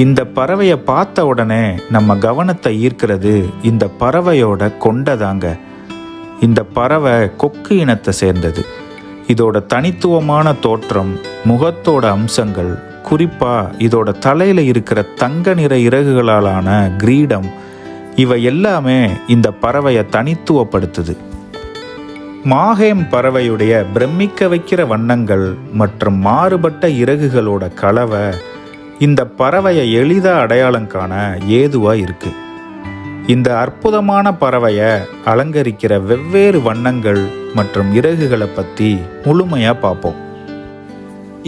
இந்த பறவையை பார்த்த உடனே நம்ம கவனத்தை ஈர்க்கிறது இந்த பறவையோட கொண்டைதாங்க. இந்த பறவை கொக்கு இனத்தை சேர்ந்தது. இதோட தனித்துவமான தோற்றம், முகத்தோட அம்சங்கள், குறிப்பாக இதோட தலையில் இருக்கிற தங்க நிற இறகுகளாலான கிரீடம், இவை எல்லாமே இந்த பறவையை தனித்துவப்படுத்துது. மாஹேம் பறவையுடைய பிரமிக்க வைக்கிற வண்ணங்கள் மற்றும் மாறுபட்ட இறகுகளோட கலவை இந்த பறவையை எளிதாக அடையாளம் காண ஏதுவாக இருக்குது. இந்த அற்புதமான பறவையை அலங்கரிக்கிற வெவ்வேறு வண்ணங்கள் மற்றும் இறகுகளை பற்றி முழுமையாக பார்ப்போம்.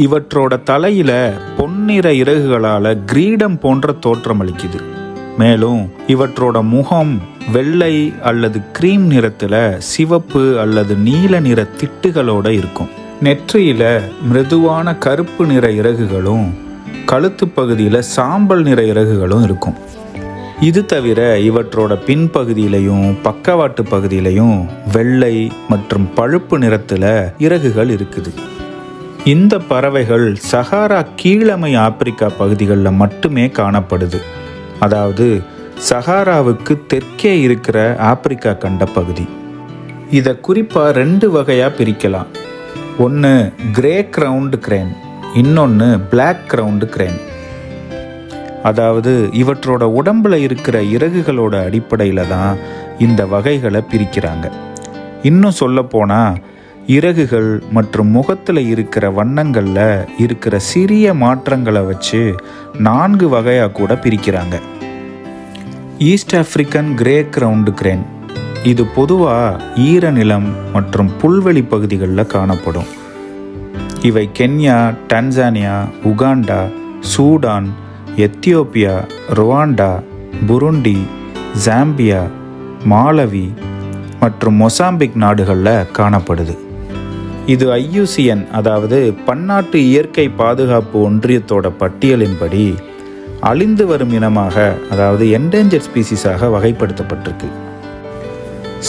இவற்றோட தலையில் பொன்னிற இறகுகளால் கிரீடம் போன்ற தோற்றமளிக்குது. மேலும் இவற்றோட முகம் வெள்ளை அல்லது கிரீம் நிறத்தில் சிவப்பு அல்லது நீல நிற திட்டுகளோடு இருக்கும். நெற்றியில் மிருதுவான கருப்பு நிற இறகுகளும் கழுத்து பகுதியில் சாம்பல் நிற இறகுகளும் இருக்கும். இது தவிர இவற்றோட பின்பகுதியிலையும் பக்கவாட்டு பகுதியிலையும் வெள்ளை மற்றும் பழுப்பு நிறத்தில் இறகுகள் இருக்குது. இந்த பறவைகள் சஹாரா கீழமை ஆப்பிரிக்கா பகுதிகளில் மட்டுமே காணப்படுது. அதாவது சஹாராவுக்கு தெற்கே இருக்கிற ஆப்பிரிக்கா கண்ட பகுதி. இதை குறிப்பாக 2 வகையாக பிரிக்கலாம். ஒன்று கிரே கிரவுண்ட் கிரேன், இன்னொன்று பிளாக் கிரவுண்ட் கிரேன். அதாவது இவற்றோட உடம்புல இருக்கிற இறகுகளோட அடிப்படையில் தான் இந்த வகைகளை பிரிக்கிறாங்க. இன்னும் சொல்லப்போனால் இறகுகள் மற்றும் முகத்தில் இருக்கிற வண்ணங்களில் இருக்கிற சிறிய மாற்றங்களை வச்சு 4 வகையாக கூட பிரிக்கிறாங்க. East African grey crowned crane இது பொதுவாக ஈரநிலம் மற்றும் புல்வெளி பகுதிகளில் காணப்படும். இவை Kenya, Tanzania, Uganda, Sudan, Ethiopia, Rwanda, Burundi, Zambia, Malawi மற்றும் மொசாம்பிக் நாடுகளில் காணப்படுது. இது IUCN அதாவது பன்னாட்டு இயற்கை பாதுகாப்பு ஒன்றியத்தோட பட்டியலின்படி அழிந்து வரும் இனமாக, அதாவது என்டேஞ்சர்ட் ஸ்பீசிஸாக வகைப்படுத்தப்பட்டிருக்கு.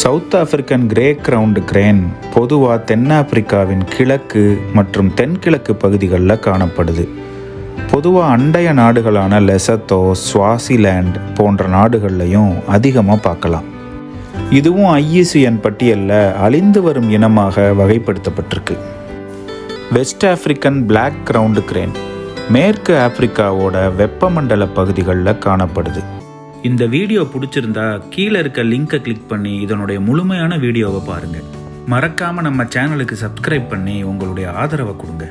South African grey crowned crane பொதுவாக தென்னாப்பிரிக்காவின் கிழக்கு மற்றும் தென்கிழக்கு பகுதிகளில் காணப்படுது. பொதுவாக அண்டைய நாடுகளான லெசத்தோ, ஸ்வாசிலேண்ட் போன்ற நாடுகள்லையும் அதிகமாக பார்க்கலாம். இதுவும் IUCN பட்டியலில் அழிந்து வரும் இனமாக வகைப்படுத்தப்பட்டிருக்கு. West African black crowned crane மேற்கு ஆப்பிரிக்காவோட வெப்பமண்டல பகுதிகளில் காணப்படுது. இந்த வீடியோ பிடிச்சிருந்தா கீழே இருக்க லிங்கை கிளிக் பண்ணி இதனுடைய முழுமையான வீடியோவை பாருங்கள். மறக்காமல் நம்ம சேனலுக்கு சப்ஸ்கிரைப் பண்ணி உங்களுடைய ஆதரவை கொடுங்க.